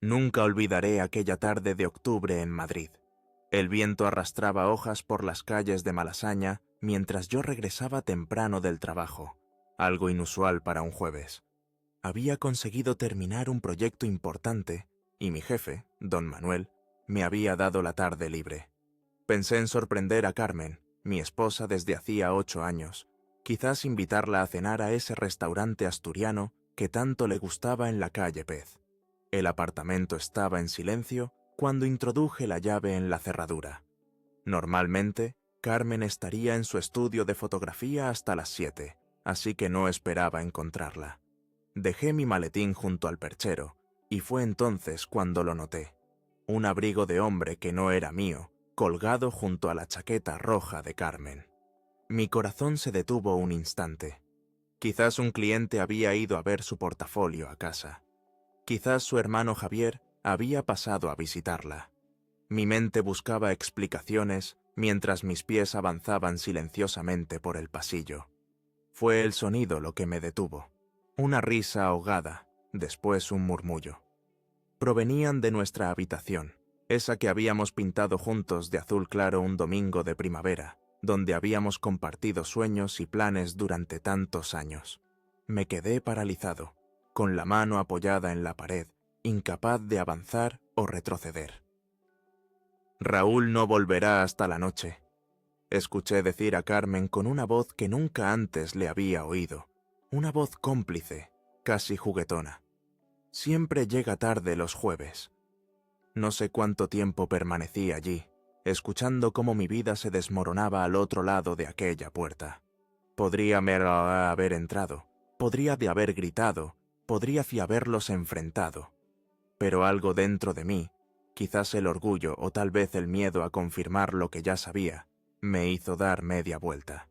Nunca olvidaré aquella tarde de octubre en Madrid. El viento arrastraba hojas por las calles de Malasaña mientras yo regresaba temprano del trabajo, algo inusual para un jueves. Había conseguido terminar un proyecto importante y mi jefe, don Manuel, me había dado la tarde libre. Pensé en sorprender a Carmen, mi esposa desde hacía 8 años, quizás invitarla a cenar a ese restaurante asturiano que tanto le gustaba en la calle Pez. El apartamento estaba en silencio cuando introduje la llave en la cerradura. Normalmente, Carmen estaría en su estudio de fotografía hasta las 7, así que no esperaba encontrarla. Dejé mi maletín junto al perchero, y fue entonces cuando lo noté. Un abrigo de hombre que no era mío, colgado junto a la chaqueta roja de Carmen. Mi corazón se detuvo un instante. Quizás un cliente había ido a ver su portafolio a casa. Quizás su hermano Javier había pasado a visitarla. Mi mente buscaba explicaciones mientras mis pies avanzaban silenciosamente por el pasillo. Fue el sonido lo que me detuvo. Una risa ahogada, después un murmullo. Provenían de nuestra habitación, esa que habíamos pintado juntos de azul claro un domingo de primavera, donde habíamos compartido sueños y planes durante tantos años. Me quedé paralizado, con la mano apoyada en la pared, incapaz de avanzar o retroceder. Raúl no volverá hasta la noche. Escuché decir a Carmen con una voz que nunca antes le había oído, una voz cómplice, casi juguetona. Siempre llega tarde los jueves. No sé cuánto tiempo permanecí allí, escuchando cómo mi vida se desmoronaba al otro lado de aquella puerta. Podría haber entrado, podría de haber gritado, podría haberlos enfrentado. Pero algo dentro de mí, quizás el orgullo o tal vez el miedo a confirmar lo que ya sabía, me hizo dar media vuelta.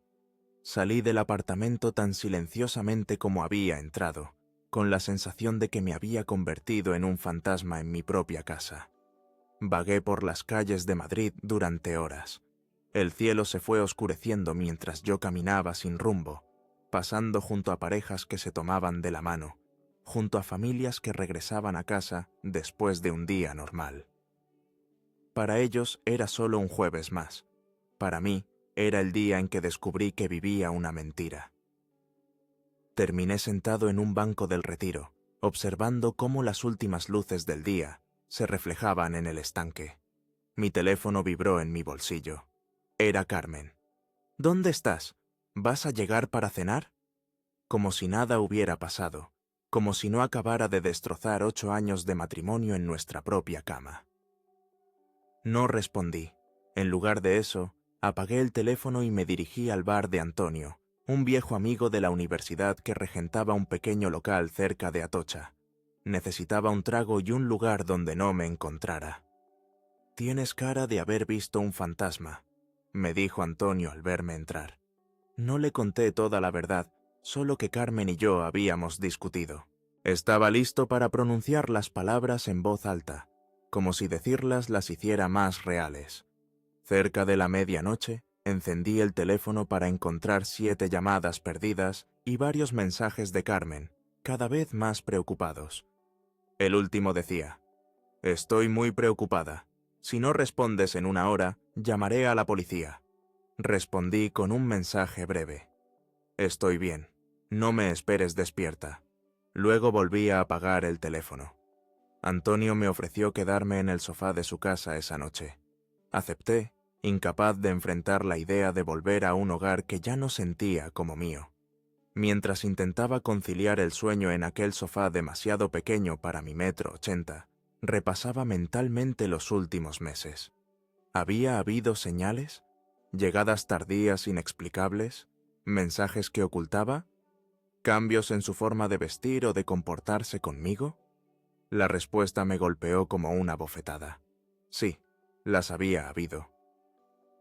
Salí del apartamento tan silenciosamente como había entrado, con la sensación de que me había convertido en un fantasma en mi propia casa. Vagué por las calles de Madrid durante horas. El cielo se fue oscureciendo mientras yo caminaba sin rumbo, pasando junto a parejas que se tomaban de la mano, junto a familias que regresaban a casa después de un día normal. Para ellos era solo un jueves más. Para mí, era el día en que descubrí que vivía una mentira. Terminé sentado en un banco del Retiro, observando cómo las últimas luces del día se reflejaban en el estanque. Mi teléfono vibró en mi bolsillo. Era Carmen. ¿Dónde estás? ¿Vas a llegar para cenar? Como si nada hubiera pasado, como si no acabara de destrozar 8 años de matrimonio en nuestra propia cama. No respondí. En lugar de eso, apagué el teléfono y me dirigí al bar de Antonio, un viejo amigo de la universidad que regentaba un pequeño local cerca de Atocha. Necesitaba un trago y un lugar donde no me encontrara. «Tienes cara de haber visto un fantasma», me dijo Antonio al verme entrar. No le conté toda la verdad, solo que Carmen y yo habíamos discutido. Estaba listo para pronunciar las palabras en voz alta, como si decirlas las hiciera más reales. Cerca de la medianoche, encendí el teléfono para encontrar 7 llamadas perdidas y varios mensajes de Carmen, cada vez más preocupados. El último decía: «Estoy muy preocupada. Si no respondes en 1 hora, llamaré a la policía». Respondí con un mensaje breve: «Estoy bien. No me esperes despierta». Luego volví a apagar el teléfono. Antonio me ofreció quedarme en el sofá de su casa esa noche. Acepté, incapaz de enfrentar la idea de volver a un hogar que ya no sentía como mío. Mientras intentaba conciliar el sueño en aquel sofá demasiado pequeño para mi 1,80 m, repasaba mentalmente los últimos meses. ¿Había habido señales? ¿Llegadas tardías inexplicables? ¿Mensajes que ocultaba? ¿Cambios en su forma de vestir o de comportarse conmigo? La respuesta me golpeó como una bofetada. Sí, las había habido.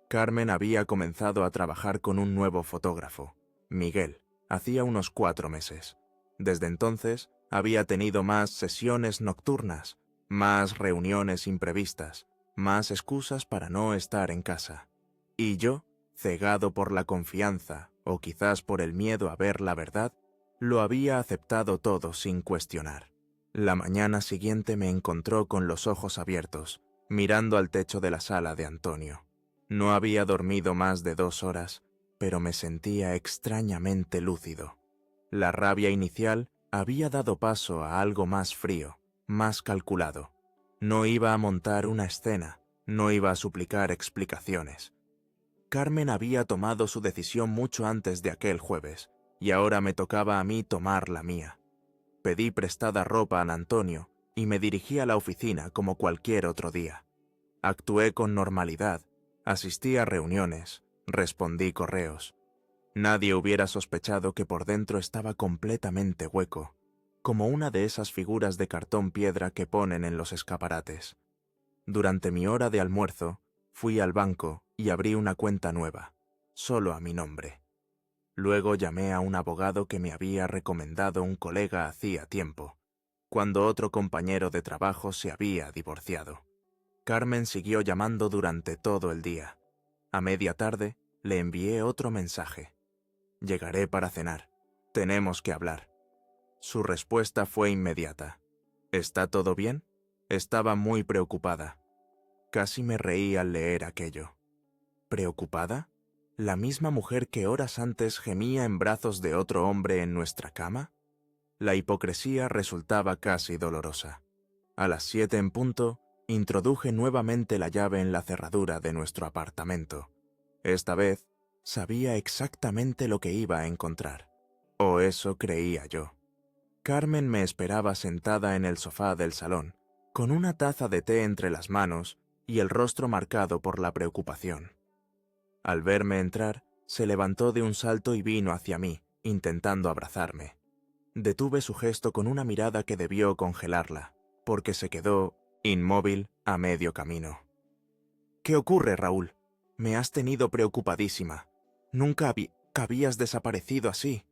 Carmen había comenzado a trabajar con un nuevo fotógrafo, Miguel, hacía unos 4 meses. Desde entonces, había tenido más sesiones nocturnas, más reuniones imprevistas, más excusas para no estar en casa. Y yo, cegado por la confianza o quizás por el miedo a ver la verdad, lo había aceptado todo sin cuestionar. La mañana siguiente me encontró con los ojos abiertos, mirando al techo de la sala de Antonio. No había dormido más de 2 horas, pero me sentía extrañamente lúcido. La rabia inicial había dado paso a algo más frío, más calculado. No iba a montar una escena, no iba a suplicar explicaciones. Carmen había tomado su decisión mucho antes de aquel jueves, y ahora me tocaba a mí tomar la mía. Pedí prestada ropa a Antonio y me dirigí a la oficina como cualquier otro día. Actué con normalidad, asistí a reuniones, respondí correos. Nadie hubiera sospechado que por dentro estaba completamente hueco, como una de esas figuras de cartón piedra que ponen en los escaparates. Durante mi hora de almuerzo, fui al banco y abrí una cuenta nueva, solo a mi nombre. Luego llamé a un abogado que me había recomendado un colega hacía tiempo, cuando otro compañero de trabajo se había divorciado. Carmen siguió llamando durante todo el día. A media tarde, le envié otro mensaje. Llegaré para cenar. Tenemos que hablar. Su respuesta fue inmediata. ¿Está todo bien? Estaba muy preocupada. Casi me reí al leer aquello. ¿Preocupada? ¿La misma mujer que horas antes gemía en brazos de otro hombre en nuestra cama? La hipocresía resultaba casi dolorosa. A las 7 en punto, introduje nuevamente la llave en la cerradura de nuestro apartamento. Esta vez, sabía exactamente lo que iba a encontrar. O eso creía yo. Carmen me esperaba sentada en el sofá del salón, con una taza de té entre las manos y el rostro marcado por la preocupación. Al verme entrar, se levantó de un salto y vino hacia mí, intentando abrazarme. Detuve su gesto con una mirada que debió congelarla, porque se quedó, inmóvil, a medio camino. ¿Qué ocurre, Raúl? Me has tenido preocupadísima. Nunca habías desaparecido así.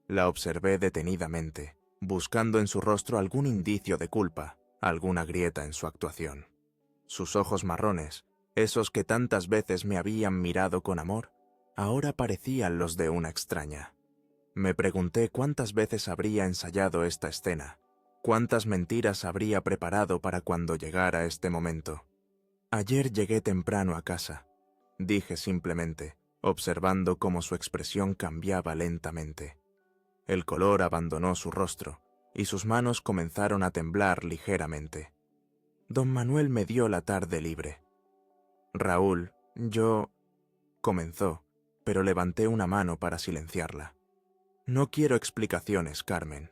La observé detenidamente, buscando en su rostro algún indicio de culpa, alguna grieta en su actuación. Sus ojos marrones, esos que tantas veces me habían mirado con amor, ahora parecían los de una extraña. Me pregunté cuántas veces habría ensayado esta escena, cuántas mentiras habría preparado para cuando llegara este momento. Ayer llegué temprano a casa, dije simplemente, observando cómo su expresión cambiaba lentamente. El color abandonó su rostro y sus manos comenzaron a temblar ligeramente. Don Manuel me dio la tarde libre. Raúl, yo... comenzó, pero levanté una mano para silenciarla. No quiero explicaciones, Carmen.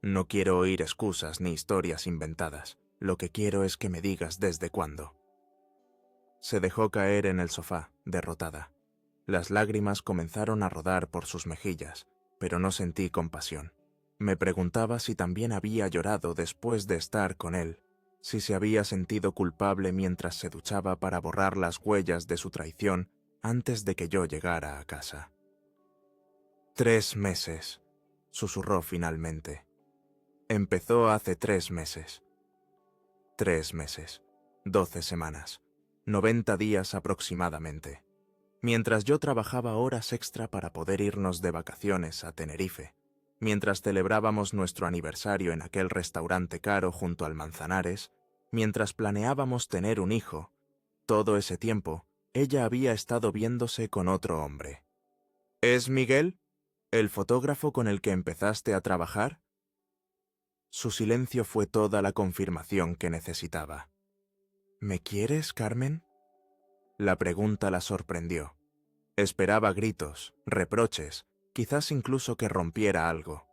No quiero oír excusas ni historias inventadas. Lo que quiero es que me digas desde cuándo. Se dejó caer en el sofá, derrotada. Las lágrimas comenzaron a rodar por sus mejillas, pero no sentí compasión. Me preguntaba si también había llorado después de estar con él, si se había sentido culpable mientras se duchaba para borrar las huellas de su traición antes de que yo llegara a casa. 3 meses, susurró finalmente. Empezó hace 3 meses. 3 meses, 12 semanas, 90 días aproximadamente. Mientras yo trabajaba horas extra para poder irnos de vacaciones a Tenerife, mientras celebrábamos nuestro aniversario en aquel restaurante caro junto al Manzanares, mientras planeábamos tener un hijo, todo ese tiempo, ella había estado viéndose con otro hombre. ¿Es Miguel, el fotógrafo con el que empezaste a trabajar? Su silencio fue toda la confirmación que necesitaba. ¿Me quieres, Carmen? La pregunta la sorprendió. Esperaba gritos, reproches, quizás incluso que rompiera algo.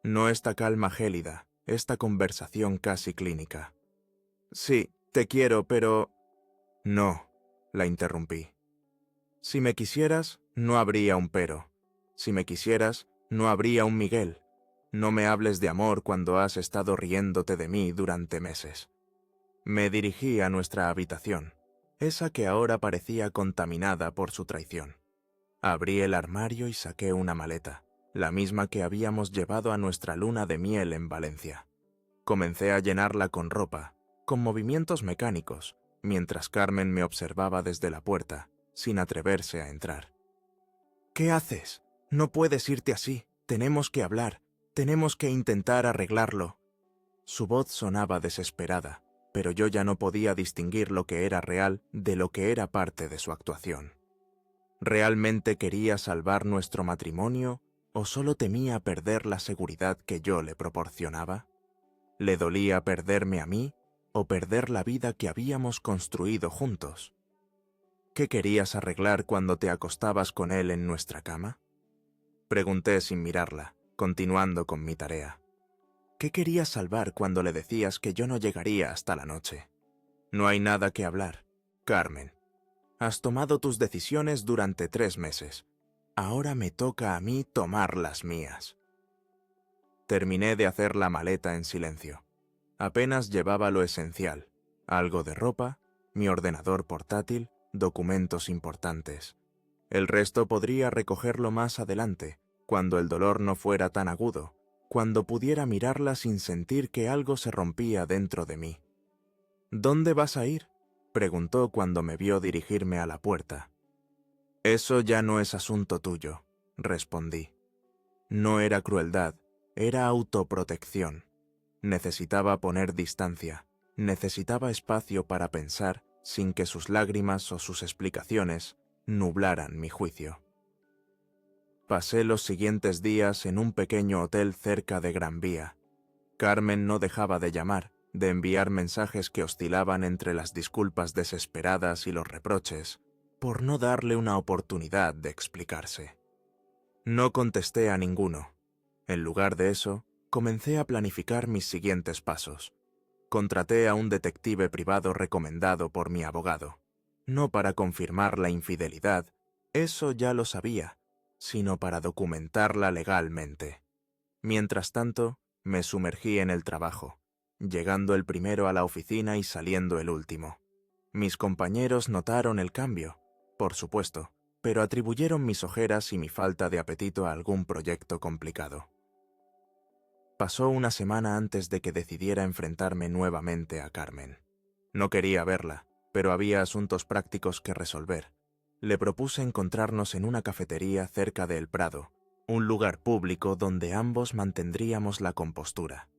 No esta calma gélida, esta conversación casi clínica. Sí, te quiero, pero... No, la interrumpí. Si me quisieras, no habría un pero. Si me quisieras, no habría un Miguel. No me hables de amor cuando has estado riéndote de mí durante meses. Me dirigí a nuestra habitación, esa que ahora parecía contaminada por su traición. Abrí el armario y saqué una maleta, la misma que habíamos llevado a nuestra luna de miel en Valencia. Comencé a llenarla con ropa, con movimientos mecánicos, mientras Carmen me observaba desde la puerta, sin atreverse a entrar. ¿Qué haces? No puedes irte así. Tenemos que hablar. Tenemos que intentar arreglarlo. Su voz sonaba desesperada, pero yo ya no podía distinguir lo que era real de lo que era parte de su actuación. ¿Realmente quería salvar nuestro matrimonio o solo temía perder la seguridad que yo le proporcionaba? ¿Le dolía perderme a mí o perder la vida que habíamos construido juntos? ¿Qué querías arreglar cuando te acostabas con él en nuestra cama? Pregunté sin mirarla, continuando con mi tarea. ¿Qué querías salvar cuando le decías que yo no llegaría hasta la noche? No hay nada que hablar, Carmen. Has tomado tus decisiones durante 3 meses. Ahora me toca a mí tomar las mías. Terminé de hacer la maleta en silencio. Apenas llevaba lo esencial, algo de ropa, mi ordenador portátil, documentos importantes. El resto podría recogerlo más adelante, cuando el dolor no fuera tan agudo, cuando pudiera mirarla sin sentir que algo se rompía dentro de mí. ¿Dónde vas a ir?, preguntó cuando me vio dirigirme a la puerta. Eso ya no es asunto tuyo, respondí. No era crueldad, era autoprotección. Necesitaba poner distancia, necesitaba espacio para pensar sin que sus lágrimas o sus explicaciones nublaran mi juicio. Pasé los siguientes días en un pequeño hotel cerca de Gran Vía. Carmen no dejaba de llamar, de enviar mensajes que oscilaban entre las disculpas desesperadas y los reproches, por no darle una oportunidad de explicarse. No contesté a ninguno. En lugar de eso, comencé a planificar mis siguientes pasos. Contraté a un detective privado recomendado por mi abogado, no para confirmar la infidelidad, eso ya lo sabía, sino para documentarla legalmente. Mientras tanto, me sumergí en el trabajo, llegando el primero a la oficina y saliendo el último. Mis compañeros notaron el cambio, por supuesto, pero atribuyeron mis ojeras y mi falta de apetito a algún proyecto complicado. Pasó una semana antes de que decidiera enfrentarme nuevamente a Carmen. No quería verla, pero había asuntos prácticos que resolver. Le propuse encontrarnos en una cafetería cerca de El Prado, un lugar público donde ambos mantendríamos la compostura.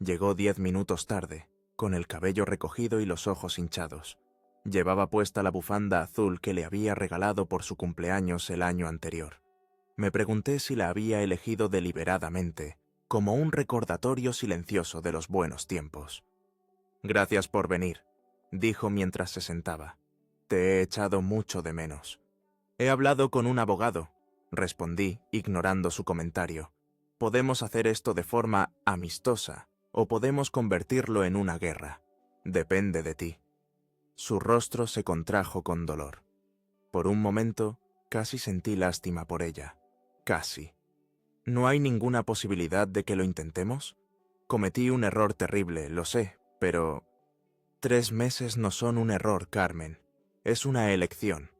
Llegó 10 minutos tarde, con el cabello recogido y los ojos hinchados. Llevaba puesta la bufanda azul que le había regalado por su cumpleaños el año anterior. Me pregunté si la había elegido deliberadamente, como un recordatorio silencioso de los buenos tiempos. «Gracias por venir», dijo mientras se sentaba. «Te he echado mucho de menos». «He hablado con un abogado», respondí, ignorando su comentario. «Podemos hacer esto de forma amistosa o podemos convertirlo en una guerra. Depende de ti». Su rostro se contrajo con dolor. Por un momento, casi sentí lástima por ella. Casi. ¿No hay ninguna posibilidad de que lo intentemos? Cometí un error terrible, lo sé, pero... 3 meses no son un error, Carmen. Es una elección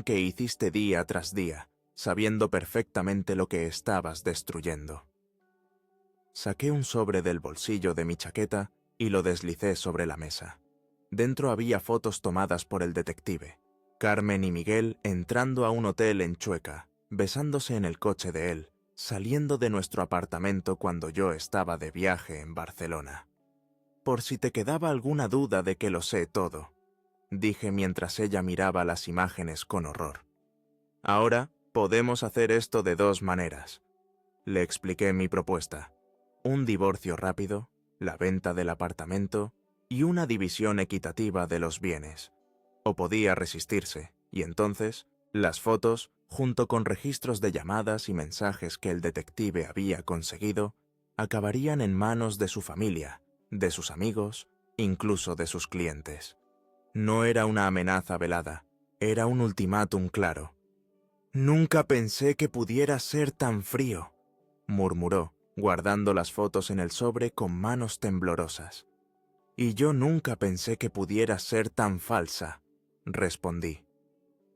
que hiciste día tras día, sabiendo perfectamente lo que estabas destruyendo. Saqué un sobre del bolsillo de mi chaqueta y lo deslicé sobre la mesa. Dentro había fotos tomadas por el detective. Carmen y Miguel entrando a un hotel en Chueca, besándose en el coche de él, saliendo de nuestro apartamento cuando yo estaba de viaje en Barcelona. «Por si te quedaba alguna duda de que lo sé todo», dije mientras ella miraba las imágenes con horror. «Ahora podemos hacer esto de 2 maneras». Le expliqué mi propuesta. Un divorcio rápido, la venta del apartamento y una división equitativa de los bienes. O podía resistirse, y entonces, las fotos, junto con registros de llamadas y mensajes que el detective había conseguido, acabarían en manos de su familia, de sus amigos, incluso de sus clientes. No era una amenaza velada, era un ultimátum claro. «Nunca pensé que pudiera ser tan frío», murmuró, guardando las fotos en el sobre con manos temblorosas. «Y yo nunca pensé que pudiera ser tan falsa», respondí.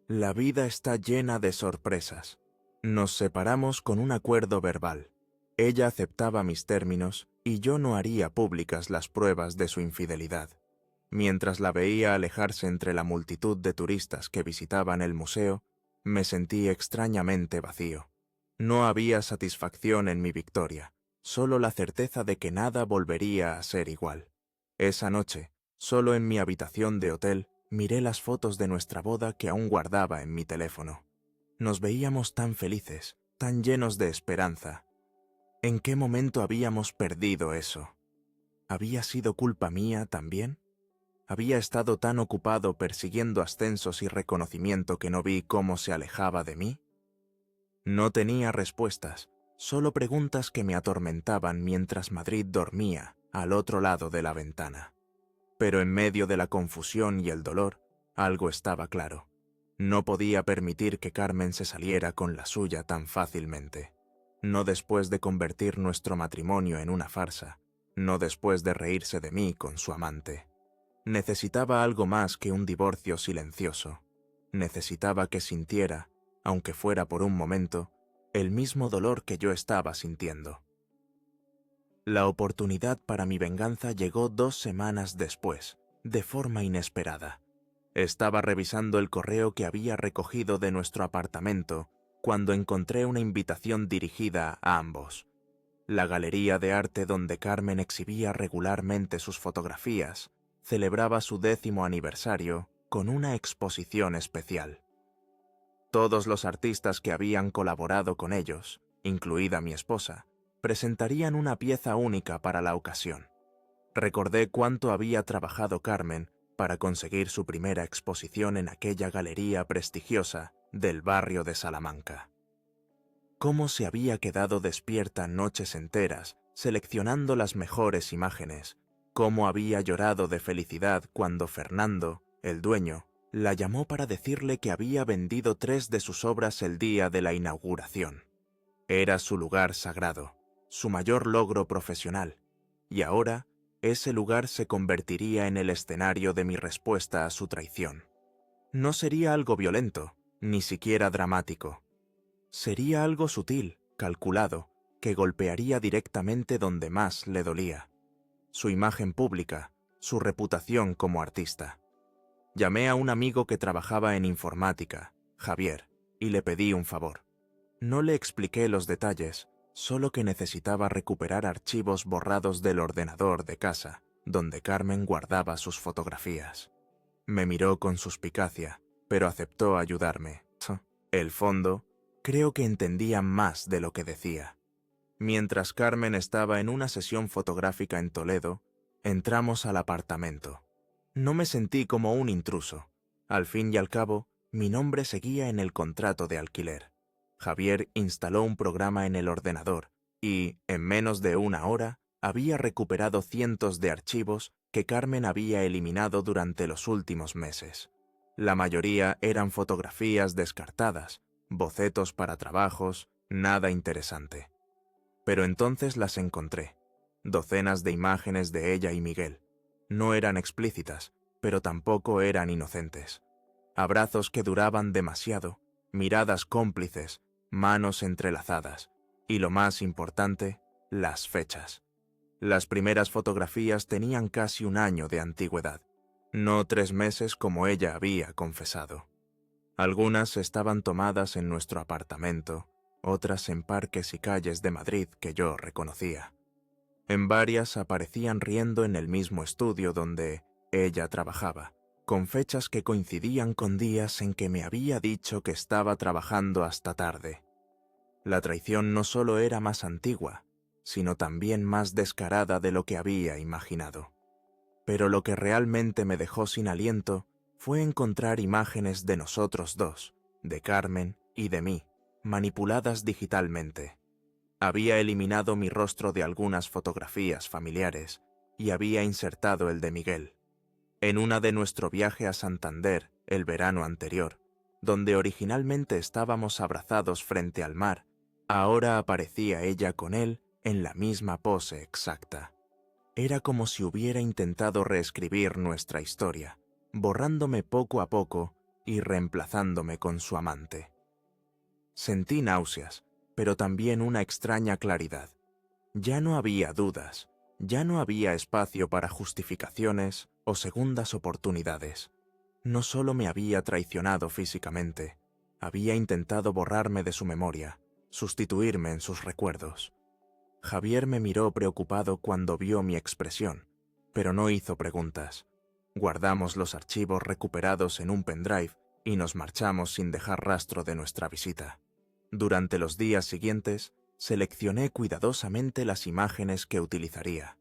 «La vida está llena de sorpresas. Nos separamos con un acuerdo verbal. Ella aceptaba mis términos y yo no haría públicas las pruebas de su infidelidad». Mientras la veía alejarse entre la multitud de turistas que visitaban el museo, me sentí extrañamente vacío. No había satisfacción en mi victoria, solo la certeza de que nada volvería a ser igual. Esa noche, solo en mi habitación de hotel, miré las fotos de nuestra boda que aún guardaba en mi teléfono. Nos veíamos tan felices, tan llenos de esperanza. ¿En qué momento habíamos perdido eso? ¿Había sido culpa mía también? ¿Había estado tan ocupado persiguiendo ascensos y reconocimiento que no vi cómo se alejaba de mí? No tenía respuestas, solo preguntas que me atormentaban mientras Madrid dormía al otro lado de la ventana. Pero en medio de la confusión y el dolor, algo estaba claro. No podía permitir que Carmen se saliera con la suya tan fácilmente. No después de convertir nuestro matrimonio en una farsa, no después de reírse de mí con su amante. Necesitaba algo más que un divorcio silencioso. Necesitaba que sintiera, aunque fuera por un momento, el mismo dolor que yo estaba sintiendo. La oportunidad para mi venganza llegó 2 semanas después, de forma inesperada. Estaba revisando el correo que había recogido de nuestro apartamento cuando encontré una invitación dirigida a ambos. La galería de arte donde Carmen exhibía regularmente sus fotografías celebraba su 10º aniversario con una exposición especial. Todos los artistas que habían colaborado con ellos, incluida mi esposa, presentarían una pieza única para la ocasión. Recordé cuánto había trabajado Carmen para conseguir su primera exposición en aquella galería prestigiosa del barrio de Salamanca. Cómo se había quedado despierta noches enteras seleccionando las mejores imágenes, cómo había llorado de felicidad cuando Fernando, el dueño, la llamó para decirle que había vendido 3 de sus obras el día de la inauguración. Era su lugar sagrado, su mayor logro profesional, y ahora ese lugar se convertiría en el escenario de mi respuesta a su traición. No sería algo violento, ni siquiera dramático. Sería algo sutil, calculado, que golpearía directamente donde más le dolía: su imagen pública, su reputación como artista. Llamé a un amigo que trabajaba en informática, Javier, y le pedí un favor. No le expliqué los detalles, solo que necesitaba recuperar archivos borrados del ordenador de casa, donde Carmen guardaba sus fotografías. Me miró con suspicacia, pero aceptó ayudarme. El fondo, creo que entendía más de lo que decía. Mientras Carmen estaba en una sesión fotográfica en Toledo, entramos al apartamento. No me sentí como un intruso. Al fin y al cabo, mi nombre seguía en el contrato de alquiler. Javier instaló un programa en el ordenador y, en menos de 1 hora, había recuperado cientos de archivos que Carmen había eliminado durante los últimos meses. La mayoría eran fotografías descartadas, bocetos para trabajos, nada interesante. Pero entonces las encontré. Docenas de imágenes de ella y Miguel. No eran explícitas, pero tampoco eran inocentes. Abrazos que duraban demasiado, miradas cómplices, manos entrelazadas, y lo más importante, las fechas. Las primeras fotografías tenían casi 1 año de antigüedad, no 3 meses como ella había confesado. Algunas estaban tomadas en nuestro apartamento, otras en parques y calles de Madrid que yo reconocía. En varias aparecían riendo en el mismo estudio donde ella trabajaba, con fechas que coincidían con días en que me había dicho que estaba trabajando hasta tarde. La traición no solo era más antigua, sino también más descarada de lo que había imaginado. Pero lo que realmente me dejó sin aliento fue encontrar imágenes de nosotros dos, de Carmen y de mí, manipuladas digitalmente. Había eliminado mi rostro de algunas fotografías familiares y había insertado el de Miguel. En una de nuestro viaje a Santander, el verano anterior, donde originalmente estábamos abrazados frente al mar, ahora aparecía ella con él en la misma pose exacta. Era como si hubiera intentado reescribir nuestra historia, borrándome poco a poco y reemplazándome con su amante. Sentí náuseas, pero también una extraña claridad. Ya no había dudas, ya no había espacio para justificaciones o segundas oportunidades. No solo me había traicionado físicamente, había intentado borrarme de su memoria, sustituirme en sus recuerdos. Javier me miró preocupado cuando vio mi expresión, pero no hizo preguntas. Guardamos los archivos recuperados en un pendrive y nos marchamos sin dejar rastro de nuestra visita. Durante los días siguientes, seleccioné cuidadosamente las imágenes que utilizaría.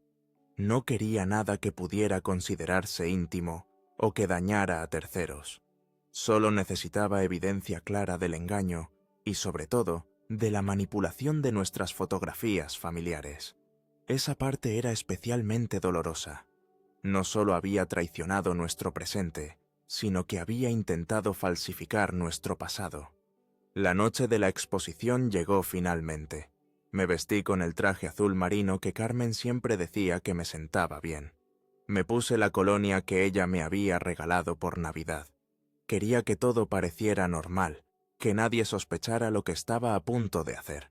No quería nada que pudiera considerarse íntimo o que dañara a terceros. Solo necesitaba evidencia clara del engaño y, sobre todo, de la manipulación de nuestras fotografías familiares. Esa parte era especialmente dolorosa. No solo había traicionado nuestro presente, sino que había intentado falsificar nuestro pasado. La noche de la exposición llegó finalmente. Me vestí con el traje azul marino que Carmen siempre decía que me sentaba bien. Me puse la colonia que ella me había regalado por Navidad. Quería que todo pareciera normal, que nadie sospechara lo que estaba a punto de hacer.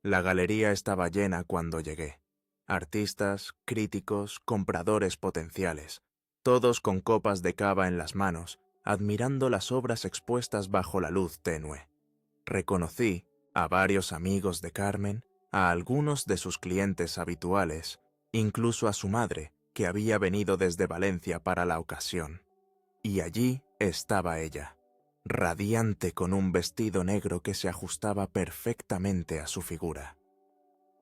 La galería estaba llena cuando llegué. Artistas, críticos, compradores potenciales, todos con copas de cava en las manos, admirando las obras expuestas bajo la luz tenue. Reconocí a varios amigos de Carmen, a algunos de sus clientes habituales, incluso a su madre, que había venido desde Valencia para la ocasión. Y allí estaba ella, radiante con un vestido negro que se ajustaba perfectamente a su figura.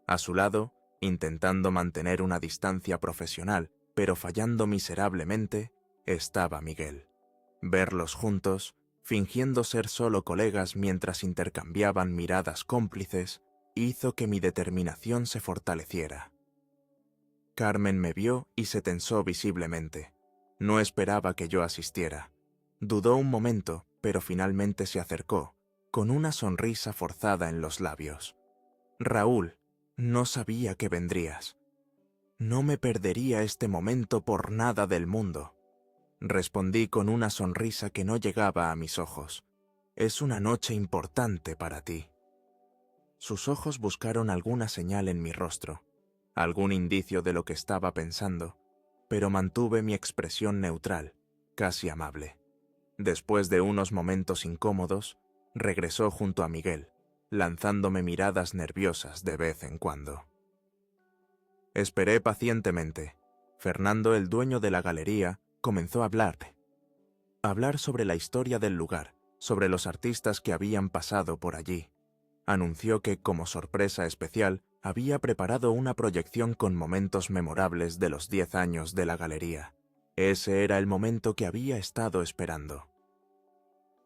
A su lado, intentando mantener una distancia profesional, pero fallando miserablemente, estaba Miguel. Verlos juntos, fingiendo ser solo colegas mientras intercambiaban miradas cómplices, hizo que mi determinación se fortaleciera. Carmen me vio y se tensó visiblemente. No esperaba que yo asistiera. Dudó un momento, pero finalmente se acercó, con una sonrisa forzada en los labios. «Raúl, no sabía que vendrías. No me perdería este momento por nada del mundo», respondí con una sonrisa que no llegaba a mis ojos. «Es una noche importante para ti». Sus ojos buscaron alguna señal en mi rostro, algún indicio de lo que estaba pensando, pero mantuve mi expresión neutral, casi amable. Después de unos momentos incómodos, regresó junto a Miguel, lanzándome miradas nerviosas de vez en cuando. Esperé pacientemente. Fernando, el dueño de la galería, comenzó a hablar sobre la historia del lugar, sobre los artistas que habían pasado por allí. Anunció que, como sorpresa especial, había preparado una proyección con momentos memorables de los 10 años de la galería. Ese era el momento que había estado esperando.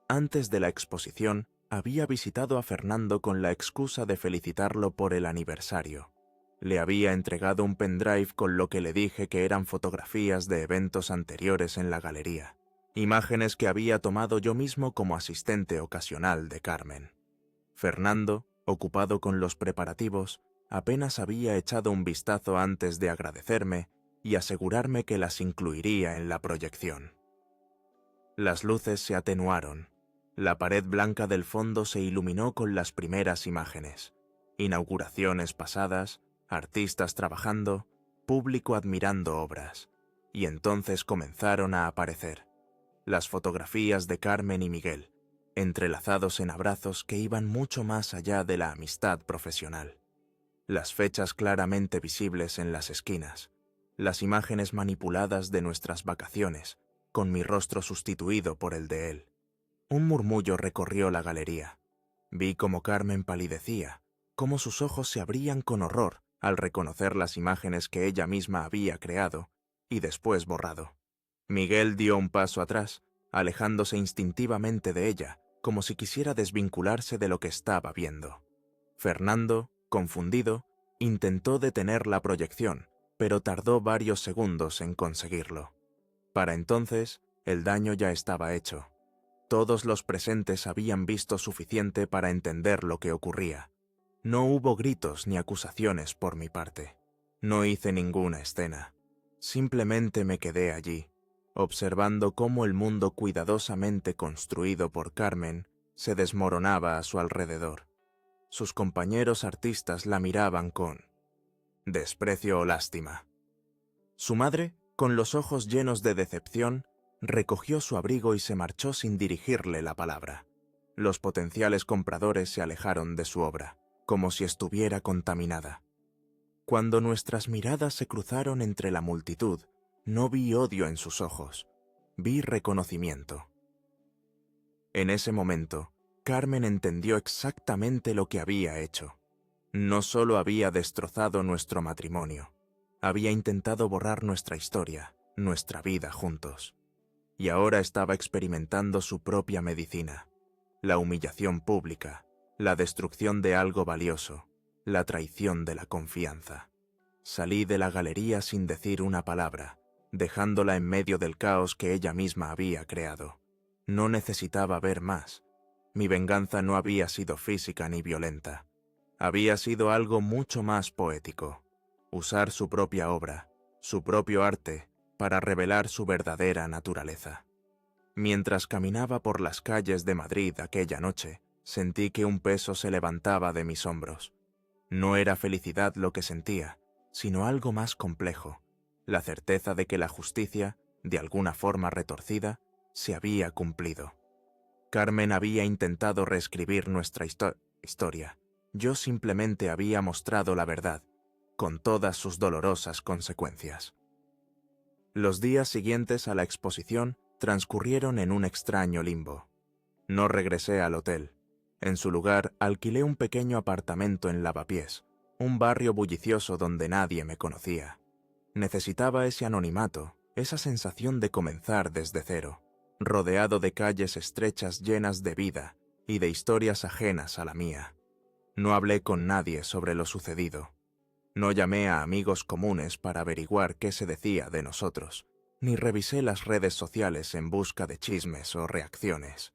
Antes de la exposición, había visitado a Fernando con la excusa de felicitarlo por el aniversario. Le había entregado un pendrive con lo que le dije que eran fotografías de eventos anteriores en la galería, imágenes que había tomado yo mismo como asistente ocasional de Carmen. Fernando, ocupado con los preparativos, apenas había echado un vistazo antes de agradecerme y asegurarme que las incluiría en la proyección. Las luces se atenuaron. La pared blanca del fondo se iluminó con las primeras imágenes. Inauguraciones pasadas, artistas trabajando, público admirando obras. Y entonces comenzaron a aparecer las fotografías de Carmen y Miguel, entrelazados en abrazos que iban mucho más allá de la amistad profesional. Las fechas claramente visibles en las esquinas, las imágenes manipuladas de nuestras vacaciones, con mi rostro sustituido por el de él. Un murmullo recorrió la galería. Vi cómo Carmen palidecía, cómo sus ojos se abrían con horror al reconocer las imágenes que ella misma había creado y después borrado. Miguel dio un paso atrás, alejándose instintivamente de ella, como si quisiera desvincularse de lo que estaba viendo. Fernando, confundido, intentó detener la proyección, pero tardó varios segundos en conseguirlo. Para entonces, el daño ya estaba hecho. Todos los presentes habían visto suficiente para entender lo que ocurría. No hubo gritos ni acusaciones por mi parte. No hice ninguna escena. Simplemente me quedé allí, observando cómo el mundo cuidadosamente construido por Carmen se desmoronaba a su alrededor. Sus compañeros artistas la miraban con desprecio o lástima. Su madre, con los ojos llenos de decepción, recogió su abrigo y se marchó sin dirigirle la palabra. Los potenciales compradores se alejaron de su obra, como si estuviera contaminada. Cuando nuestras miradas se cruzaron entre la multitud, no vi odio en sus ojos, vi reconocimiento. En ese momento, Carmen entendió exactamente lo que había hecho. No solo había destrozado nuestro matrimonio, había intentado borrar nuestra historia, nuestra vida juntos. Y ahora estaba experimentando su propia medicina, la humillación pública, la destrucción de algo valioso, la traición de la confianza. Salí de la galería sin decir una palabra, dejándola en medio del caos que ella misma había creado. No necesitaba ver más. Mi venganza no había sido física ni violenta. Había sido algo mucho más poético. Usar su propia obra, su propio arte, para revelar su verdadera naturaleza. Mientras caminaba por las calles de Madrid aquella noche, sentí que un peso se levantaba de mis hombros. No era felicidad lo que sentía, sino algo más complejo, la certeza de que la justicia, de alguna forma retorcida, se había cumplido. Carmen había intentado reescribir nuestra historia. Yo simplemente había mostrado la verdad, con todas sus dolorosas consecuencias. Los días siguientes a la exposición transcurrieron en un extraño limbo. No regresé al hotel. En su lugar, alquilé un pequeño apartamento en Lavapiés, un barrio bullicioso donde nadie me conocía. Necesitaba ese anonimato, esa sensación de comenzar desde cero, rodeado de calles estrechas llenas de vida y de historias ajenas a la mía. No hablé con nadie sobre lo sucedido. No llamé a amigos comunes para averiguar qué se decía de nosotros, ni revisé las redes sociales en busca de chismes o reacciones.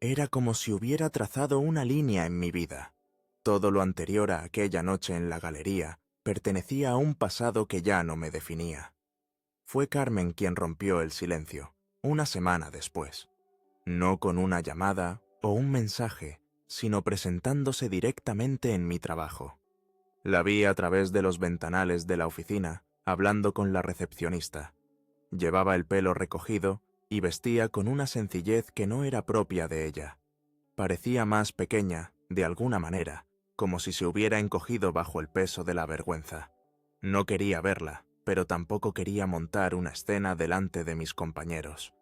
Era como si hubiera trazado una línea en mi vida. Todo lo anterior a aquella noche en la galería pertenecía a un pasado que ya no me definía. Fue Carmen quien rompió el silencio, una semana después. No con una llamada o un mensaje, sino presentándose directamente en mi trabajo. La vi a través de los ventanales de la oficina, hablando con la recepcionista. Llevaba el pelo recogido y vestía con una sencillez que no era propia de ella. Parecía más pequeña, de alguna manera, como si se hubiera encogido bajo el peso de la vergüenza. No quería verla, pero tampoco quería montar una escena delante de mis compañeros.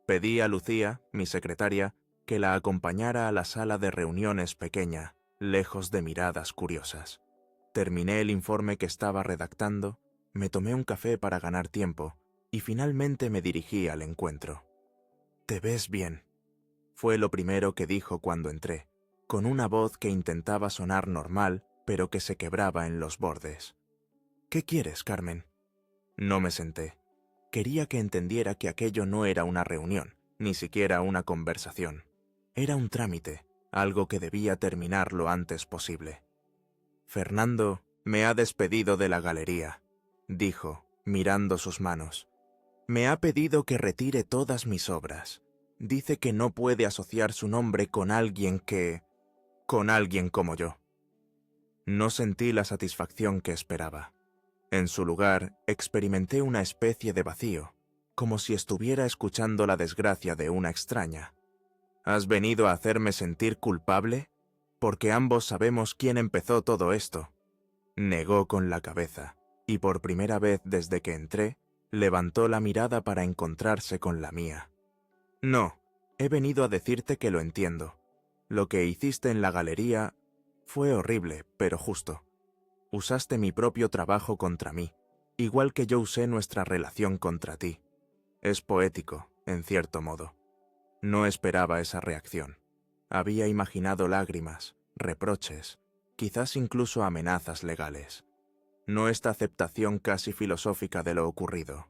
Pedí a Lucía, mi secretaria, que la acompañara a la sala de reuniones pequeña, lejos de miradas curiosas. Terminé el informe que estaba redactando, me tomé un café para ganar tiempo y finalmente me dirigí al encuentro. «Te ves bien», fue lo primero que dijo cuando entré, con una voz que intentaba sonar normal, pero que se quebraba en los bordes. «¿Qué quieres, Carmen?» No me senté. Quería que entendiera que aquello no era una reunión, ni siquiera una conversación. Era un trámite, algo que debía terminar lo antes posible. «Fernando me ha despedido de la galería», dijo, mirando sus manos. «Me ha pedido que retire todas mis obras. Dice que no puede asociar su nombre con alguien como yo». No sentí la satisfacción que esperaba. En su lugar, experimenté una especie de vacío, como si estuviera escuchando la desgracia de una extraña. «¿Has venido a hacerme sentir culpable? Porque ambos sabemos quién empezó todo esto». Negó con la cabeza, y por primera vez desde que entré, levantó la mirada para encontrarse con la mía. «No, he venido a decirte que lo entiendo. Lo que hiciste en la galería fue horrible, pero justo. Usaste mi propio trabajo contra mí, igual que yo usé nuestra relación contra ti. Es poético, en cierto modo. No esperaba esa reacción. Había imaginado lágrimas, reproches, quizás incluso amenazas legales. No esta aceptación casi filosófica de lo ocurrido.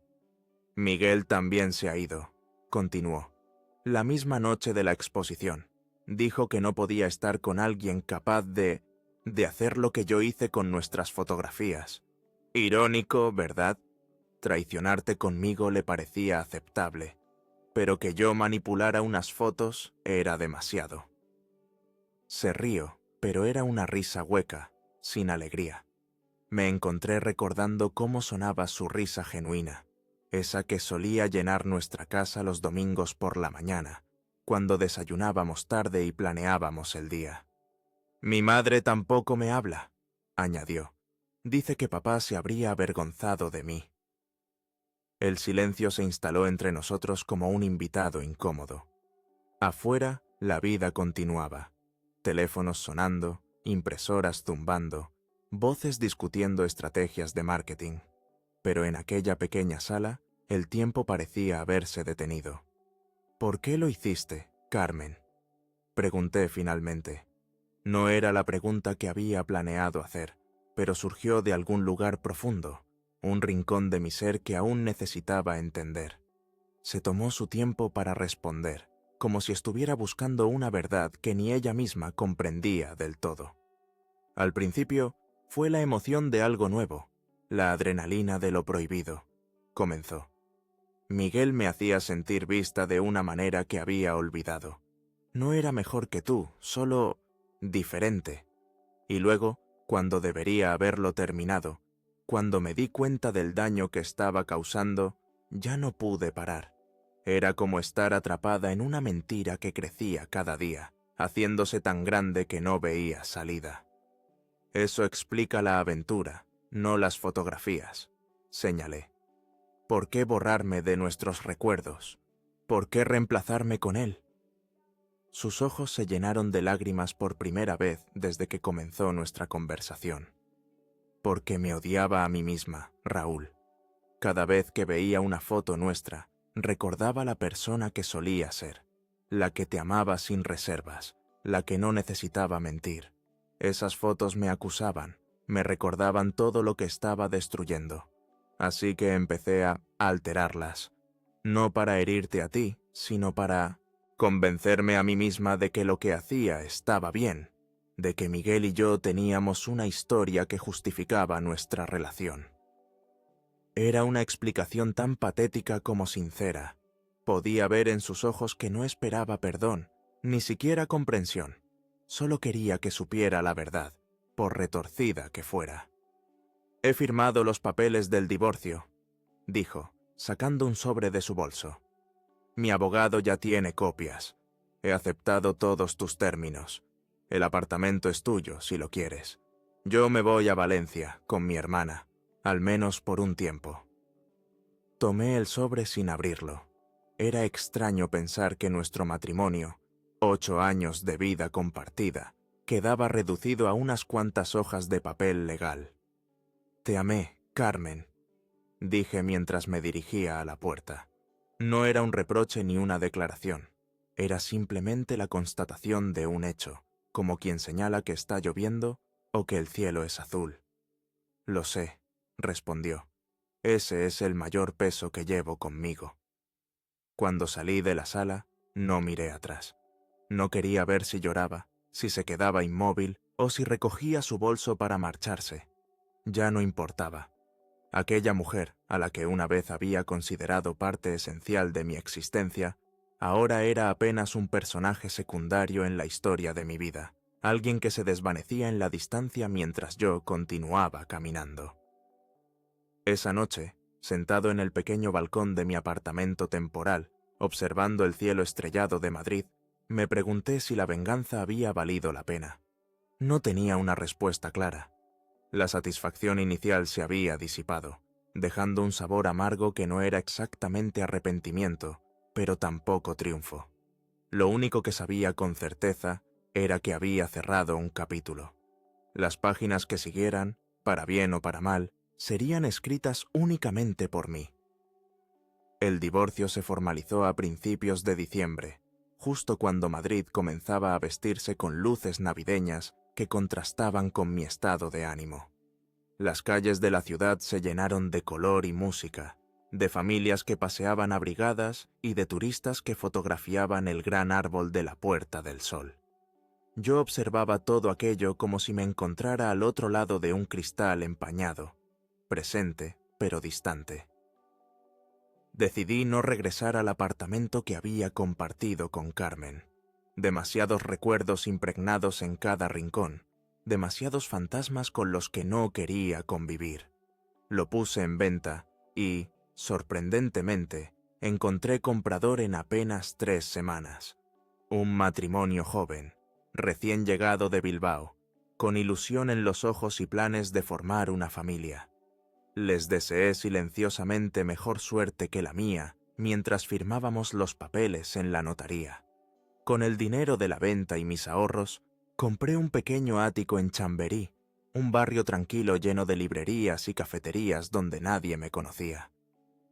Miguel también se ha ido», continuó. «La misma noche de la exposición. Dijo que no podía estar con alguien capaz de hacer lo que yo hice con nuestras fotografías. Irónico, ¿verdad? Traicionarte conmigo le parecía aceptable, pero que yo manipulara unas fotos era demasiado». Se rió, pero era una risa hueca, sin alegría. Me encontré recordando cómo sonaba su risa genuina, esa que solía llenar nuestra casa los domingos por la mañana, cuando desayunábamos tarde y planeábamos el día. «Mi madre tampoco me habla», añadió. Dice que papá se habría avergonzado de mí. El silencio se instaló entre nosotros como un invitado incómodo. Afuera, la vida continuaba. Teléfonos sonando, impresoras zumbando, voces discutiendo estrategias de marketing. Pero en aquella pequeña sala, el tiempo parecía haberse detenido. ¿Por qué lo hiciste, Carmen?, pregunté finalmente. No era la pregunta que había planeado hacer, pero surgió de algún lugar profundo, un rincón de mi ser que aún necesitaba entender. Se tomó su tiempo para responder, como si estuviera buscando una verdad que ni ella misma comprendía del todo. Al principio, fue la emoción de algo nuevo, la adrenalina de lo prohibido. Comenzó. Miguel me hacía sentir vista de una manera que había olvidado. No era mejor que tú, solo diferente. Y luego, cuando debería haberlo terminado, cuando me di cuenta del daño que estaba causando, ya no pude parar. Era como estar atrapada en una mentira que crecía cada día, haciéndose tan grande que no veía salida. Eso explica la aventura, no las fotografías, señalé. ¿Por qué borrarme de nuestros recuerdos? ¿Por qué reemplazarme con él? Sus ojos se llenaron de lágrimas por primera vez desde que comenzó nuestra conversación. Porque me odiaba a mí misma, Raúl. Cada vez que veía una foto nuestra, recordaba la persona que solía ser, la que te amaba sin reservas, la que no necesitaba mentir. Esas fotos me acusaban, me recordaban todo lo que estaba destruyendo. Así que empecé a alterarlas, no para herirte a ti, sino para convencerme a mí misma de que lo que hacía estaba bien, de que Miguel y yo teníamos una historia que justificaba nuestra relación. Era una explicación tan patética como sincera. Podía ver en sus ojos que no esperaba perdón, ni siquiera comprensión. Solo quería que supiera la verdad, por retorcida que fuera. «He firmado los papeles del divorcio», dijo, sacando un sobre de su bolso. «Mi abogado ya tiene copias. He aceptado todos tus términos. El apartamento es tuyo, si lo quieres. Yo me voy a Valencia, con mi hermana, al menos por un tiempo». Tomé el sobre sin abrirlo. Era extraño pensar que nuestro matrimonio, 8 años de vida compartida, quedaba reducido a unas cuantas hojas de papel legal. «Te amé, Carmen», dije mientras me dirigía a la puerta. No era un reproche ni una declaración. Era simplemente la constatación de un hecho, como quien señala que está lloviendo o que el cielo es azul. «Lo sé», respondió. «Ese es el mayor peso que llevo conmigo». Cuando salí de la sala, no miré atrás. No quería ver si lloraba, si se quedaba inmóvil o si recogía su bolso para marcharse. Ya no importaba. Aquella mujer, a la que una vez había considerado parte esencial de mi existencia, ahora era apenas un personaje secundario en la historia de mi vida, alguien que se desvanecía en la distancia mientras yo continuaba caminando. Esa noche, sentado en el pequeño balcón de mi apartamento temporal, observando el cielo estrellado de Madrid, me pregunté si la venganza había valido la pena. No tenía una respuesta clara. La satisfacción inicial se había disipado, dejando un sabor amargo que no era exactamente arrepentimiento, pero tampoco triunfo. Lo único que sabía con certeza era que había cerrado un capítulo. Las páginas que siguieran, para bien o para mal, serían escritas únicamente por mí. El divorcio se formalizó a principios de diciembre, justo cuando Madrid comenzaba a vestirse con luces navideñas que contrastaban con mi estado de ánimo. Las calles de la ciudad se llenaron de color y música, de familias que paseaban abrigadas y de turistas que fotografiaban el gran árbol de la Puerta del Sol. Yo observaba todo aquello como si me encontrara al otro lado de un cristal empañado, presente pero distante. Decidí no regresar al apartamento que había compartido con Carmen. Demasiados recuerdos impregnados en cada rincón, demasiados fantasmas con los que no quería convivir. Lo puse en venta y, sorprendentemente, encontré comprador en apenas 3 semanas. Un matrimonio joven, recién llegado de Bilbao, con ilusión en los ojos y planes de formar una familia. Les deseé silenciosamente mejor suerte que la mía mientras firmábamos los papeles en la notaría. Con el dinero de la venta y mis ahorros, compré un pequeño ático en Chamberí, un barrio tranquilo lleno de librerías y cafeterías donde nadie me conocía.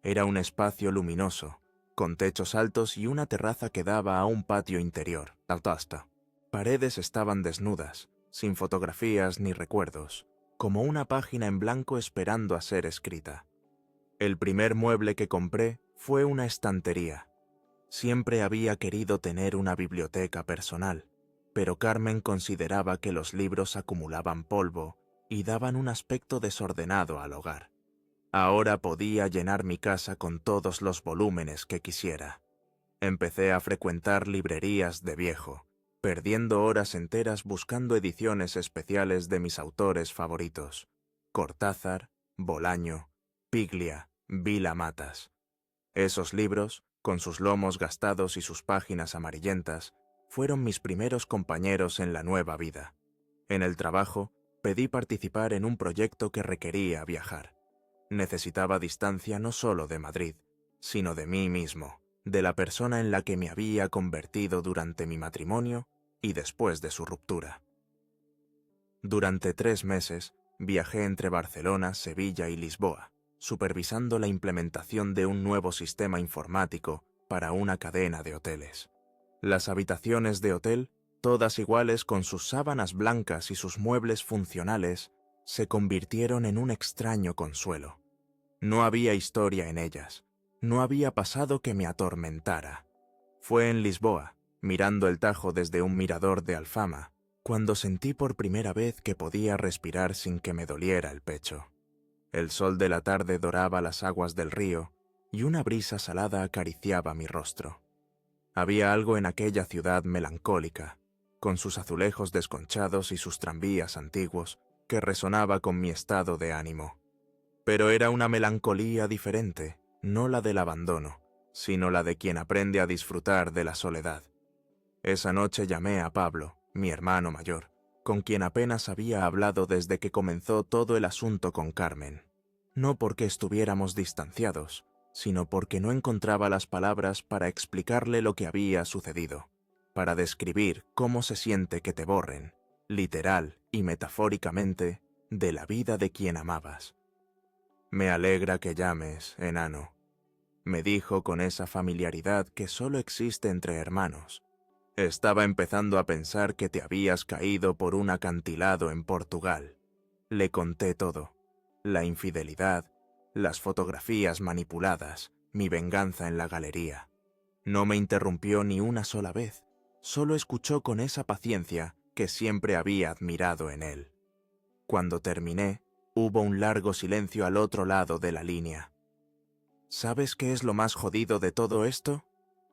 Era un espacio luminoso, con techos altos y una terraza que daba a un patio interior. Hasta. Paredes estaban desnudas, sin fotografías ni recuerdos, como una página en blanco esperando a ser escrita. El primer mueble que compré fue una estantería. Siempre había querido tener una biblioteca personal, pero Carmen consideraba que los libros acumulaban polvo y daban un aspecto desordenado al hogar. Ahora podía llenar mi casa con todos los volúmenes que quisiera. Empecé a frecuentar librerías de viejo, perdiendo horas enteras buscando ediciones especiales de mis autores favoritos: Cortázar, Bolaño, Piglia, Vila Matas. Esos libros, con sus lomos gastados y sus páginas amarillentas, fueron mis primeros compañeros en la nueva vida. En el trabajo, pedí participar en un proyecto que requería viajar. Necesitaba distancia no solo de Madrid, sino de mí mismo, de la persona en la que me había convertido durante mi matrimonio y después de su ruptura. Durante 3 meses, viajé entre Barcelona, Sevilla y Lisboa, supervisando la implementación de un nuevo sistema informático para una cadena de hoteles. Las habitaciones de hotel, todas iguales con sus sábanas blancas y sus muebles funcionales, se convirtieron en un extraño consuelo. No había historia en ellas, no había pasado que me atormentara. Fue en Lisboa, mirando el Tajo desde un mirador de Alfama, cuando sentí por primera vez que podía respirar sin que me doliera el pecho. El sol de la tarde doraba las aguas del río y una brisa salada acariciaba mi rostro. Había algo en aquella ciudad melancólica, con sus azulejos desconchados y sus tranvías antiguos, que resonaba con mi estado de ánimo. Pero era una melancolía diferente, no la del abandono, sino la de quien aprende a disfrutar de la soledad. Esa noche llamé a Pablo, mi hermano mayor, con quien apenas había hablado desde que comenzó todo el asunto con Carmen. No porque estuviéramos distanciados, sino porque no encontraba las palabras para explicarle lo que había sucedido, para describir cómo se siente que te borren, literal y metafóricamente, de la vida de quien amabas. «Me alegra que llames, enano», me dijo con esa familiaridad que solo existe entre hermanos. «Estaba empezando a pensar que te habías caído por un acantilado en Portugal». Le conté todo: la infidelidad, las fotografías manipuladas, mi venganza en la galería. No me interrumpió ni una sola vez, solo escuchó con esa paciencia que siempre había admirado en él. Cuando terminé, hubo un largo silencio al otro lado de la línea. «¿Sabes qué es lo más jodido de todo esto?»,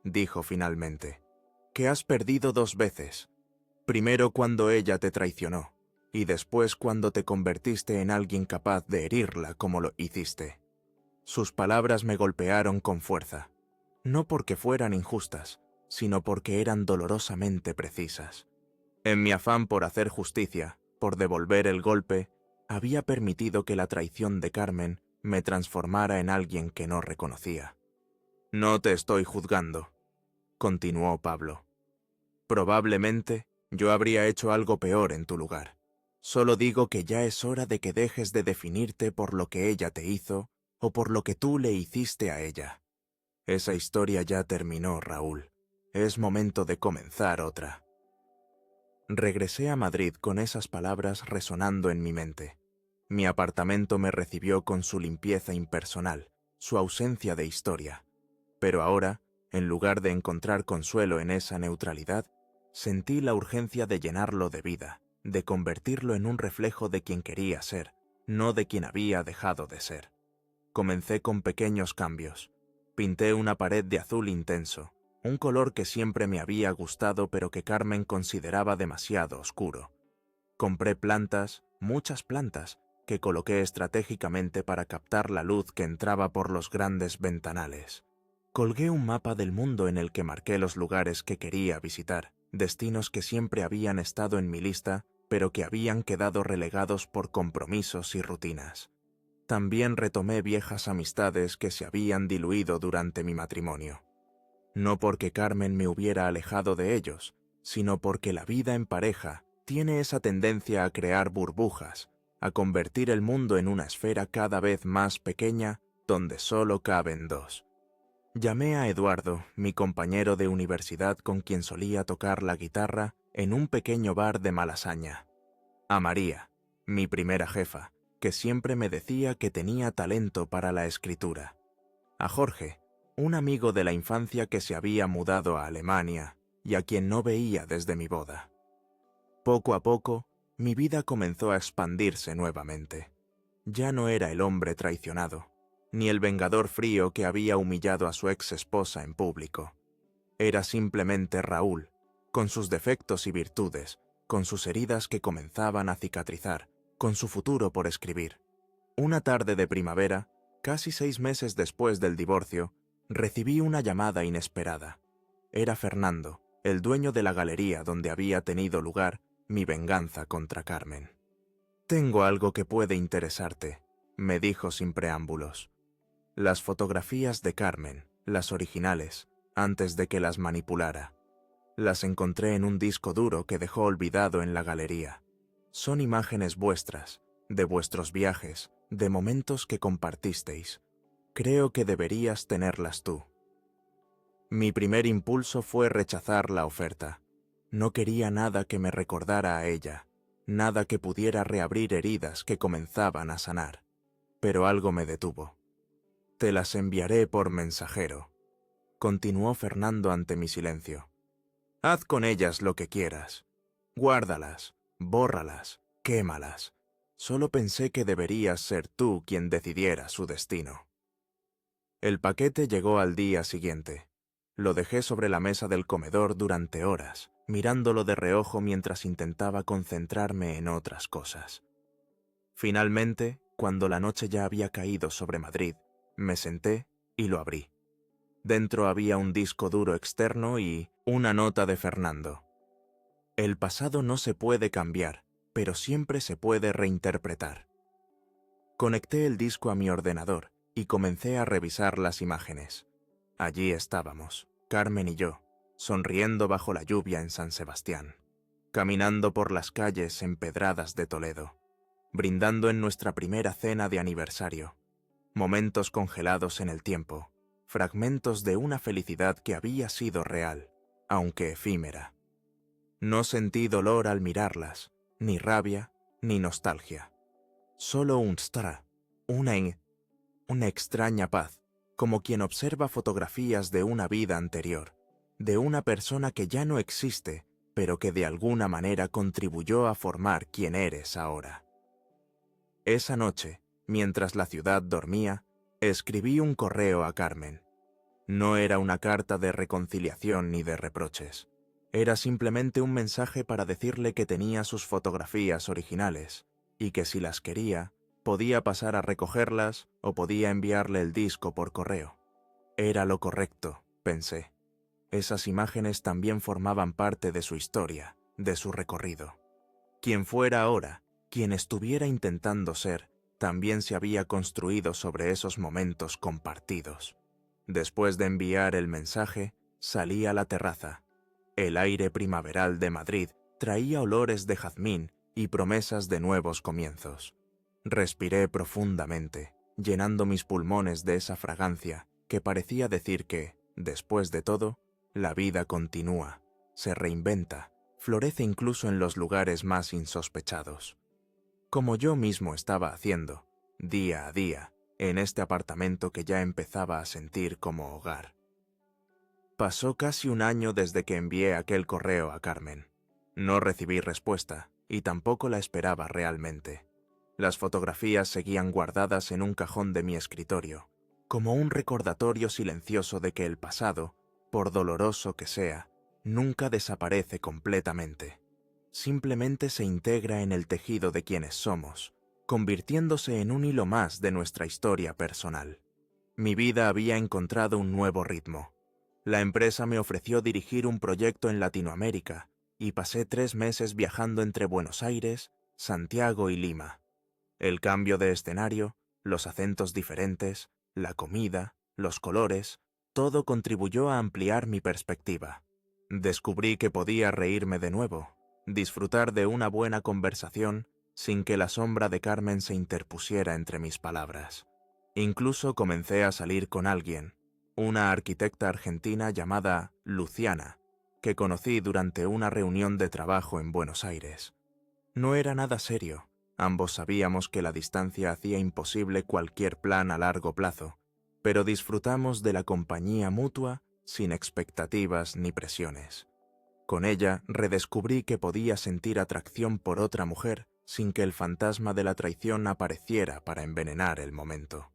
dijo finalmente. «Que has perdido 2 veces. Primero cuando ella te traicionó, y después cuando te convertiste en alguien capaz de herirla como lo hiciste». Sus palabras me golpearon con fuerza, no porque fueran injustas, sino porque eran dolorosamente precisas. En mi afán por hacer justicia, por devolver el golpe, había permitido que la traición de Carmen me transformara en alguien que no reconocía. «No te estoy juzgando», continuó Pablo. «Probablemente yo habría hecho algo peor en tu lugar. Solo digo que ya es hora de que dejes de definirte por lo que ella te hizo o por lo que tú le hiciste a ella. Esa historia ya terminó, Raúl. Es momento de comenzar otra». Regresé a Madrid con esas palabras resonando en mi mente. Mi apartamento me recibió con su limpieza impersonal, su ausencia de historia. Pero ahora, en lugar de encontrar consuelo en esa neutralidad, sentí la urgencia de llenarlo de vida, de convertirlo en un reflejo de quien quería ser, no de quien había dejado de ser. Comencé con pequeños cambios. Pinté una pared de azul intenso, un color que siempre me había gustado pero que Carmen consideraba demasiado oscuro. Compré plantas, muchas plantas, que coloqué estratégicamente para captar la luz que entraba por los grandes ventanales. Colgué un mapa del mundo en el que marqué los lugares que quería visitar, destinos que siempre habían estado en mi lista pero que habían quedado relegados por compromisos y rutinas. También retomé viejas amistades que se habían diluido durante mi matrimonio. No porque Carmen me hubiera alejado de ellos, sino porque la vida en pareja tiene esa tendencia a crear burbujas, a convertir el mundo en una esfera cada vez más pequeña donde solo caben dos. Llamé a Eduardo, mi compañero de universidad con quien solía tocar la guitarra en un pequeño bar de Malasaña. A María, mi primera jefa, que siempre me decía que tenía talento para la escritura. A Jorge, un amigo de la infancia que se había mudado a Alemania y a quien no veía desde mi boda. Poco a poco, mi vida comenzó a expandirse nuevamente. Ya no era el hombre traicionado, ni el vengador frío que había humillado a su ex esposa en público. Era simplemente Raúl, con sus defectos y virtudes, con sus heridas que comenzaban a cicatrizar, con su futuro por escribir. Una tarde de primavera, casi 6 meses después del divorcio, recibí una llamada inesperada. Era Fernando, el dueño de la galería donde había tenido lugar mi venganza contra Carmen. «Tengo algo que puede interesarte», me dijo sin preámbulos. Las fotografías de Carmen, las originales, antes de que las manipulara. Las encontré en un disco duro que dejó olvidado en la galería. Son imágenes vuestras, de vuestros viajes, de momentos que compartisteis. Creo que deberías tenerlas tú. Mi primer impulso fue rechazar la oferta. No quería nada que me recordara a ella, nada que pudiera reabrir heridas que comenzaban a sanar. Pero algo me detuvo. «Te las enviaré por mensajero», continuó Fernando ante mi silencio. «Haz con ellas lo que quieras. Guárdalas, bórralas, quémalas. Solo pensé que deberías ser tú quien decidiera su destino». El paquete llegó al día siguiente. Lo dejé sobre la mesa del comedor durante horas, mirándolo de reojo mientras intentaba concentrarme en otras cosas. Finalmente, cuando la noche ya había caído sobre Madrid, me senté y lo abrí. Dentro había un disco duro externo y una nota de Fernando. «El pasado no se puede cambiar, pero siempre se puede reinterpretar». Conecté el disco a mi ordenador y comencé a revisar las imágenes. Allí estábamos, Carmen y yo, sonriendo bajo la lluvia en San Sebastián, caminando por las calles empedradas de Toledo, brindando en nuestra primera cena de aniversario, momentos congelados en el tiempo, fragmentos de una felicidad que había sido real, aunque efímera. No sentí dolor al mirarlas, ni rabia, ni nostalgia. Solo un stra, una extraña paz, como quien observa fotografías de una vida anterior, de una persona que ya no existe, pero que de alguna manera contribuyó a formar quien eres ahora. Esa noche, mientras la ciudad dormía, escribí un correo a Carmen. No era una carta de reconciliación ni de reproches. Era simplemente un mensaje para decirle que tenía sus fotografías originales y que si las quería, podía pasar a recogerlas o podía enviarle el disco por correo. Era lo correcto, pensé. Esas imágenes también formaban parte de su historia, de su recorrido. Quien fuera ahora, quien estuviera intentando ser, también se había construido sobre esos momentos compartidos. Después de enviar el mensaje, salí a la terraza. El aire primaveral de Madrid traía olores de jazmín y promesas de nuevos comienzos. Respiré profundamente, llenando mis pulmones de esa fragancia que parecía decir que, después de todo, la vida continúa, se reinventa, florece incluso en los lugares más insospechados. Como yo mismo estaba haciendo, día a día, en este apartamento que ya empezaba a sentir como hogar. Pasó casi un año desde que envié aquel correo a Carmen. No recibí respuesta, y tampoco la esperaba realmente. Las fotografías seguían guardadas en un cajón de mi escritorio, como un recordatorio silencioso de que el pasado, por doloroso que sea, nunca desaparece completamente. Simplemente se integra en el tejido de quienes somos, convirtiéndose en un hilo más de nuestra historia personal. Mi vida había encontrado un nuevo ritmo. La empresa me ofreció dirigir un proyecto en Latinoamérica, y pasé 3 meses viajando entre Buenos Aires, Santiago y Lima. El cambio de escenario, los acentos diferentes, la comida, los colores, todo contribuyó a ampliar mi perspectiva. Descubrí que podía reírme de nuevo, disfrutar de una buena conversación sin que la sombra de Carmen se interpusiera entre mis palabras. Incluso comencé a salir con alguien, una arquitecta argentina llamada Luciana, que conocí durante una reunión de trabajo en Buenos Aires. No era nada serio, ambos sabíamos que la distancia hacía imposible cualquier plan a largo plazo, pero disfrutamos de la compañía mutua sin expectativas ni presiones. Con ella redescubrí que podía sentir atracción por otra mujer sin que el fantasma de la traición apareciera para envenenar el momento.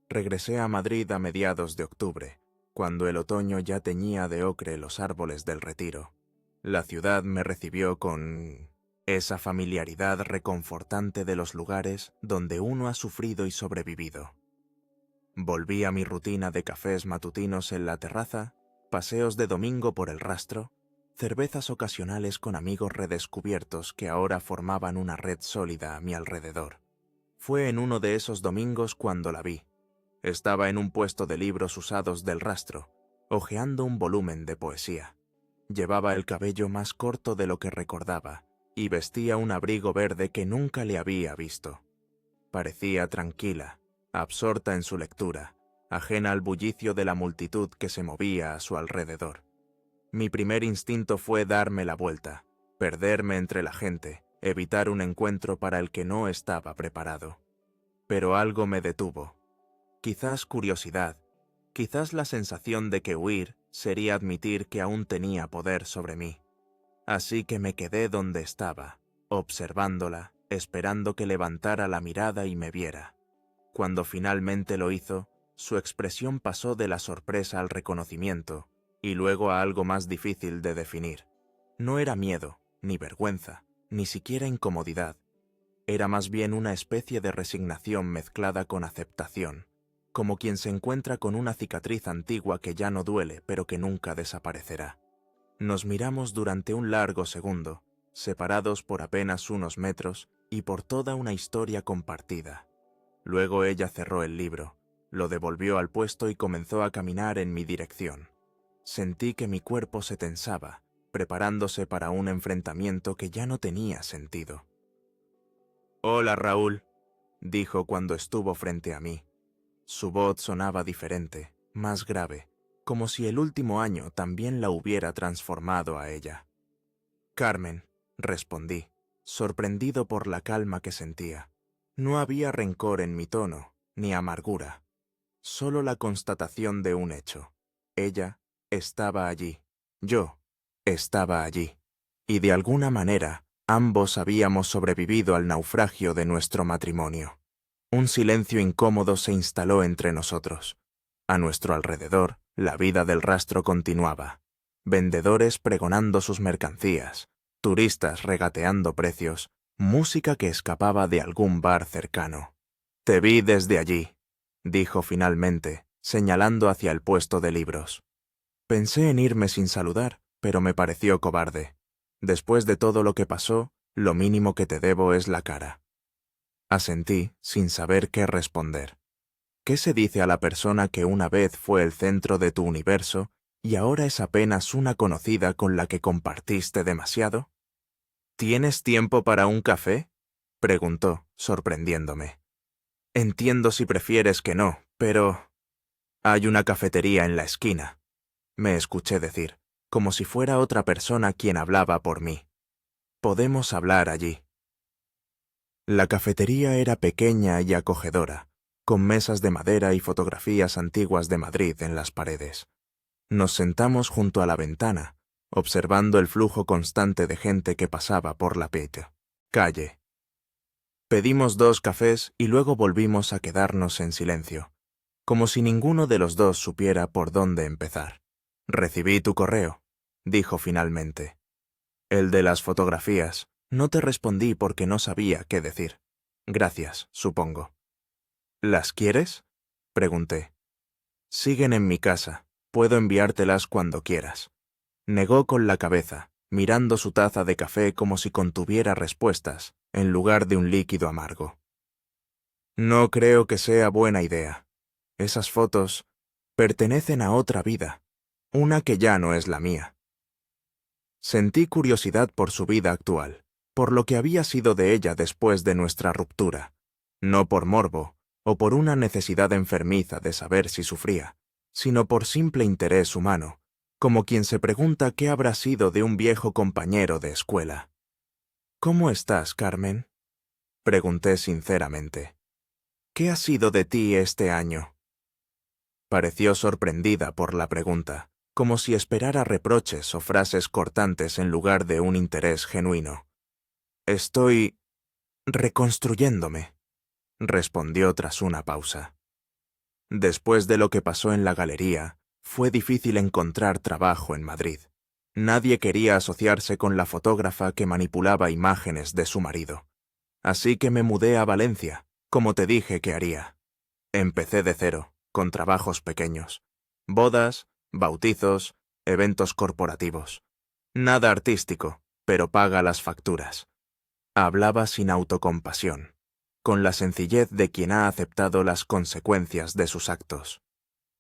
Regresé a Madrid a mediados de octubre, cuando el otoño ya teñía de ocre los árboles del Retiro. La ciudad me recibió con esa familiaridad reconfortante de los lugares donde uno ha sufrido y sobrevivido. Volví a mi rutina de cafés matutinos en la terraza, paseos de domingo por el Rastro, cervezas ocasionales con amigos redescubiertos que ahora formaban una red sólida a mi alrededor. Fue en uno de esos domingos cuando la vi. Estaba en un puesto de libros usados del Rastro, hojeando un volumen de poesía. Llevaba el cabello más corto de lo que recordaba y vestía un abrigo verde que nunca le había visto. Parecía tranquila, absorta en su lectura, ajena al bullicio de la multitud que se movía a su alrededor. Mi primer instinto fue darme la vuelta, perderme entre la gente, evitar un encuentro para el que no estaba preparado. Pero algo me detuvo. Quizás curiosidad, quizás la sensación de que huir sería admitir que aún tenía poder sobre mí. Así que me quedé donde estaba, observándola, esperando que levantara la mirada y me viera. Cuando finalmente lo hizo, su expresión pasó de la sorpresa al reconocimiento, y luego a algo más difícil de definir. No era miedo, ni vergüenza, ni siquiera incomodidad. Era más bien una especie de resignación mezclada con aceptación, como quien se encuentra con una cicatriz antigua que ya no duele, pero que nunca desaparecerá. Nos miramos durante un largo segundo, separados por apenas unos metros y por toda una historia compartida. Luego ella cerró el libro, lo devolvió al puesto y comenzó a caminar en mi dirección. Sentí que mi cuerpo se tensaba, preparándose para un enfrentamiento que ya no tenía sentido. «Hola, Raúl», dijo cuando estuvo frente a mí. Su voz sonaba diferente, más grave, como si el último año también la hubiera transformado a ella. «Carmen», respondí, sorprendido por la calma que sentía. No había rencor en mi tono, ni amargura, solo la constatación de un hecho. Ella estaba allí, yo estaba allí, y de alguna manera ambos habíamos sobrevivido al naufragio de nuestro matrimonio. Un silencio incómodo se instaló entre nosotros. A nuestro alrededor, la vida del Rastro continuaba. Vendedores pregonando sus mercancías, turistas regateando precios, música que escapaba de algún bar cercano. «Te vi desde allí», dijo finalmente, señalando hacia el puesto de libros. Pensé en irme sin saludar, pero me pareció cobarde. Después de todo lo que pasó, lo mínimo que te debo es la cara. Asentí, sin saber qué responder. ¿Qué se dice a la persona que una vez fue el centro de tu universo y ahora es apenas una conocida con la que compartiste demasiado? «¿Tienes tiempo para un café?», preguntó, sorprendiéndome. «Entiendo si prefieres que no, pero...» «Hay una cafetería en la esquina», me escuché decir, como si fuera otra persona quien hablaba por mí. «Podemos hablar allí». La cafetería era pequeña y acogedora, con mesas de madera y fotografías antiguas de Madrid en las paredes. Nos sentamos junto a la ventana, observando el flujo constante de gente que pasaba por la calle. Pedimos 2 cafés y luego volvimos a quedarnos en silencio, como si ninguno de los dos supiera por dónde empezar. «Recibí tu correo», dijo finalmente. «El de las fotografías. No te respondí porque no sabía qué decir. Gracias, supongo». «¿Las quieres?», pregunté. «Siguen en mi casa. Puedo enviártelas cuando quieras». Negó con la cabeza, mirando su taza de café como si contuviera respuestas, en lugar de un líquido amargo. No creo que sea buena idea. Esas fotos pertenecen a otra vida, una que ya no es la mía. Sentí curiosidad por su vida actual, por lo que había sido de ella después de nuestra ruptura, no por morbo o por una necesidad enfermiza de saber si sufría, sino por simple interés humano, como quien se pregunta qué habrá sido de un viejo compañero de escuela. ¿Cómo estás, Carmen?, pregunté sinceramente. ¿Qué ha sido de ti este año? Pareció sorprendida por la pregunta, como si esperara reproches o frases cortantes en lugar de un interés genuino. Estoy reconstruyéndome, respondió tras una pausa. Después de lo que pasó en la galería, fue difícil encontrar trabajo en Madrid. Nadie quería asociarse con la fotógrafa que manipulaba imágenes de su marido. Así que me mudé a Valencia, como te dije que haría. Empecé de cero, con trabajos pequeños. Bodas, bautizos, eventos corporativos. Nada artístico, pero paga las facturas. Hablaba sin autocompasión, con la sencillez de quien ha aceptado las consecuencias de sus actos.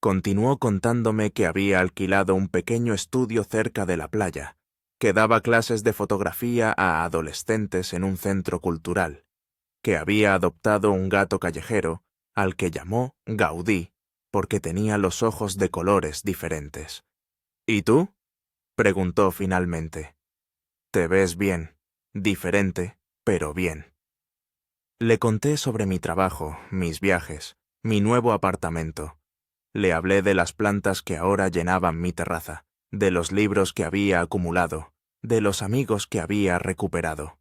Continuó contándome que había alquilado un pequeño estudio cerca de la playa, que daba clases de fotografía a adolescentes en un centro cultural, que había adoptado un gato callejero, al que llamó Gaudí, porque tenía los ojos de colores diferentes. ¿Y tú?, preguntó finalmente. Te ves bien, diferente, pero bien. Le conté sobre mi trabajo, mis viajes, mi nuevo apartamento. Le hablé de las plantas que ahora llenaban mi terraza, de los libros que había acumulado, de los amigos que había recuperado.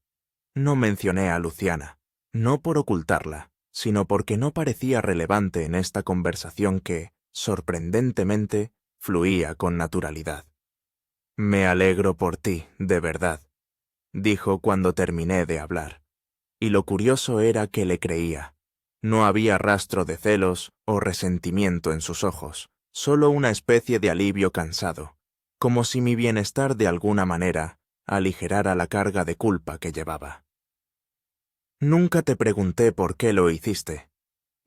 No mencioné a Luciana, no por ocultarla, sino porque no parecía relevante en esta conversación que, sorprendentemente, fluía con naturalidad. Me alegro por ti, de verdad, dijo cuando terminé de hablar. Y lo curioso era que le creía. No había rastro de celos o resentimiento en sus ojos, solo una especie de alivio cansado, como si mi bienestar de alguna manera aligerara la carga de culpa que llevaba. Nunca te pregunté por qué lo hiciste,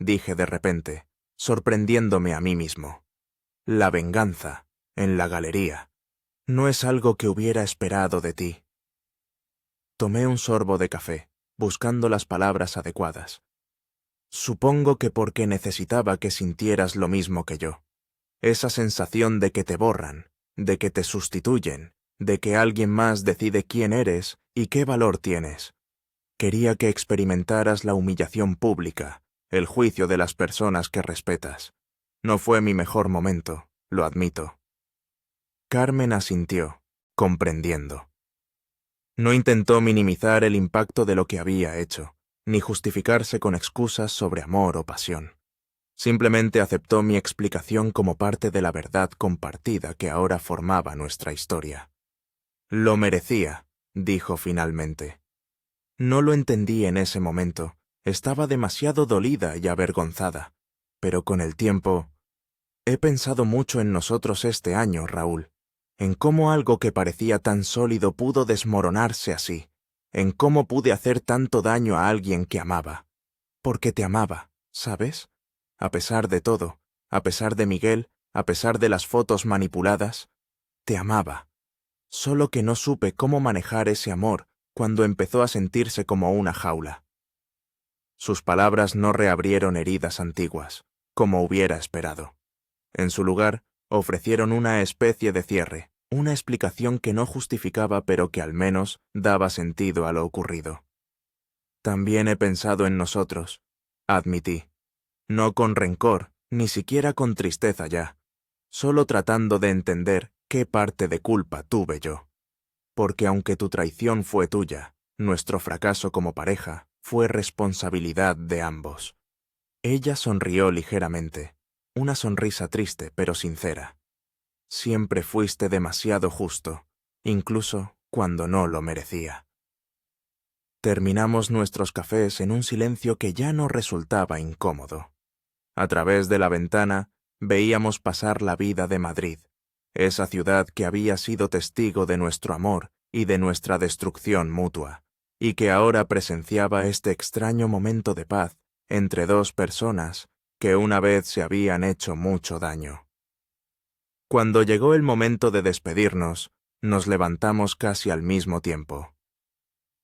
dije de repente, sorprendiéndome a mí mismo. La venganza, en la galería, no es algo que hubiera esperado de ti. Tomé un sorbo de café, buscando las palabras adecuadas. Supongo que porque necesitaba que sintieras lo mismo que yo. Esa sensación de que te borran, de que te sustituyen, de que alguien más decide quién eres y qué valor tienes. Quería que experimentaras la humillación pública, el juicio de las personas que respetas. No fue mi mejor momento, lo admito. Carmen asintió, comprendiendo. No intentó minimizar el impacto de lo que había hecho, ni justificarse con excusas sobre amor o pasión. Simplemente aceptó mi explicación como parte de la verdad compartida que ahora formaba nuestra historia. Lo merecía, dijo finalmente. No lo entendí en ese momento, estaba demasiado dolida y avergonzada, pero con el tiempo... He pensado mucho en nosotros este año, Raúl, en cómo algo que parecía tan sólido pudo desmoronarse así, en cómo pude hacer tanto daño a alguien que amaba. Porque te amaba, ¿sabes? A pesar de todo, a pesar de Miguel, a pesar de las fotos manipuladas, te amaba. Solo que no supe cómo manejar ese amor cuando empezó a sentirse como una jaula. Sus palabras no reabrieron heridas antiguas, como hubiera esperado. En su lugar, ofrecieron una especie de cierre, una explicación que no justificaba pero que al menos daba sentido a lo ocurrido. También he pensado en nosotros, admití. No con rencor, ni siquiera con tristeza ya, solo tratando de entender qué parte de culpa tuve yo. Porque aunque tu traición fue tuya, nuestro fracaso como pareja fue responsabilidad de ambos. Ella sonrió ligeramente, una sonrisa triste pero sincera. Siempre fuiste demasiado justo, incluso cuando no lo merecía. Terminamos nuestros cafés en un silencio que ya no resultaba incómodo. A través de la ventana veíamos pasar la vida de Madrid, esa ciudad que había sido testigo de nuestro amor y de nuestra destrucción mutua, y que ahora presenciaba este extraño momento de paz entre dos personas que una vez se habían hecho mucho daño. Cuando llegó el momento de despedirnos, nos levantamos casi al mismo tiempo.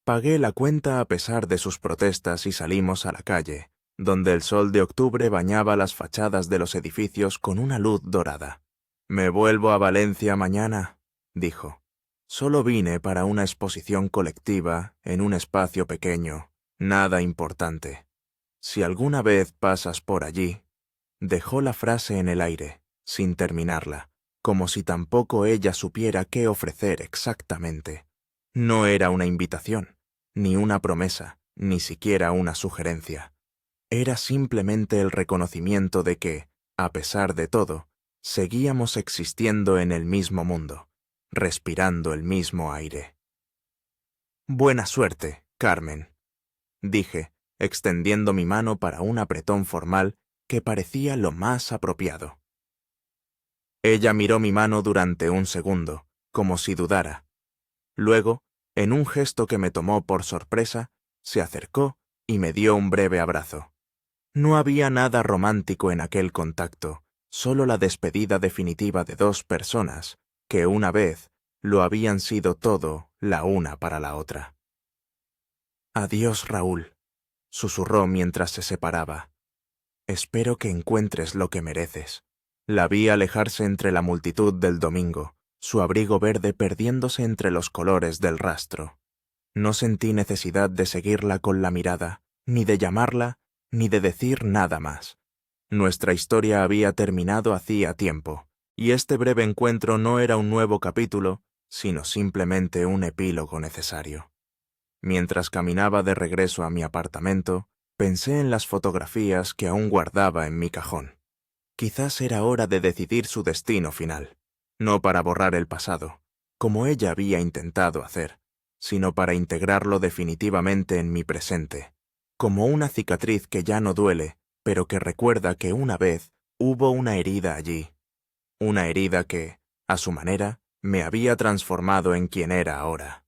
Pagué la cuenta a pesar de sus protestas y salimos a la calle, donde el sol de octubre bañaba las fachadas de los edificios con una luz dorada. «Me vuelvo a Valencia mañana», dijo. «Solo vine para una exposición colectiva en un espacio pequeño, nada importante. Si alguna vez pasas por allí». Dejó la frase en el aire, sin terminarla, como si tampoco ella supiera qué ofrecer exactamente. No era una invitación, ni una promesa, ni siquiera una sugerencia. Era simplemente el reconocimiento de que, a pesar de todo, seguíamos existiendo en el mismo mundo, respirando el mismo aire. «Buena suerte, Carmen», dije, extendiendo mi mano para un apretón formal que parecía lo más apropiado. Ella miró mi mano durante un segundo, como si dudara. Luego, en un gesto que me tomó por sorpresa, se acercó y me dio un breve abrazo. No había nada romántico en aquel contacto, solo la despedida definitiva de dos personas que una vez lo habían sido todo la una para la otra. «Adiós, Raúl», susurró mientras se separaba. «Espero que encuentres lo que mereces». La vi alejarse entre la multitud del domingo, su abrigo verde perdiéndose entre los colores del rastro. No sentí necesidad de seguirla con la mirada, ni de llamarla, ni de decir nada más. Nuestra historia había terminado hacía tiempo, y este breve encuentro no era un nuevo capítulo, sino simplemente un epílogo necesario. Mientras caminaba de regreso a mi apartamento, pensé en las fotografías que aún guardaba en mi cajón. Quizás era hora de decidir su destino final, no para borrar el pasado, como ella había intentado hacer, sino para integrarlo definitivamente en mi presente, como una cicatriz que ya no duele, pero que recuerda que una vez hubo una herida allí, una herida que, a su manera, me había transformado en quien era ahora.